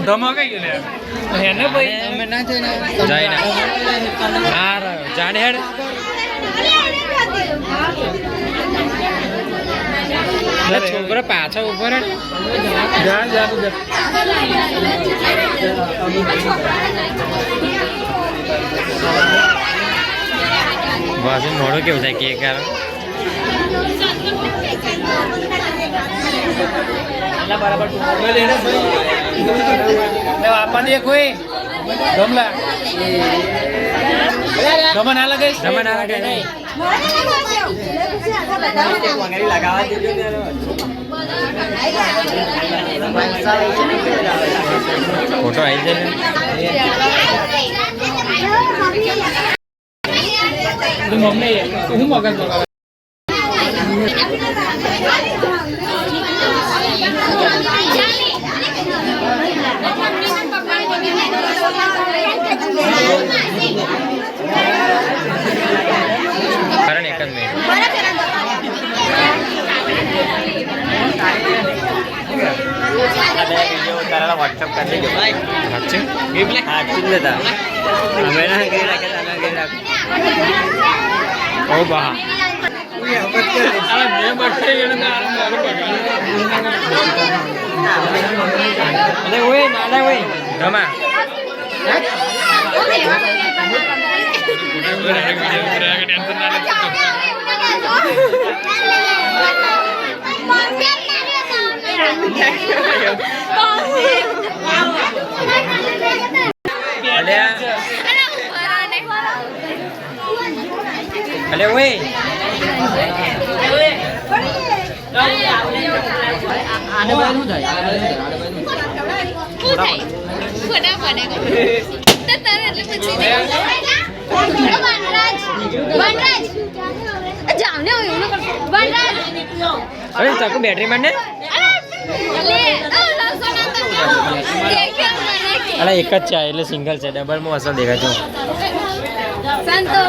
ધમાકાઈ ગયો એને ભાઈ અમે ના જઈને જાય ને હાર જાણે હેડ છોકરો પાછો ઉભો રે વાસુ મોડો કેવું થાય કેક યાર બરાબર આપવાની એક હોય ગમલા ગમન ના લગે ગમન ના લગે નહીં ફોટો આવી જાય મમ્મી હું મગજ કારણ એક જ મિનિટ व्हाट्सअप कर देंगे अच्छे हाँ चुन लेता हमें ना ओ बहा अरे वही नाला वही गमा अरे वही आने वालू થાય થોડા પડે તો તારે એટલે પછી વનરાજ જાવને હોય વનરાજ અરે તાકો બેટરી મારને અરે એક જ છે એટલે સિંગલ છે ડબલ માં અસર દેખાય છે સંતો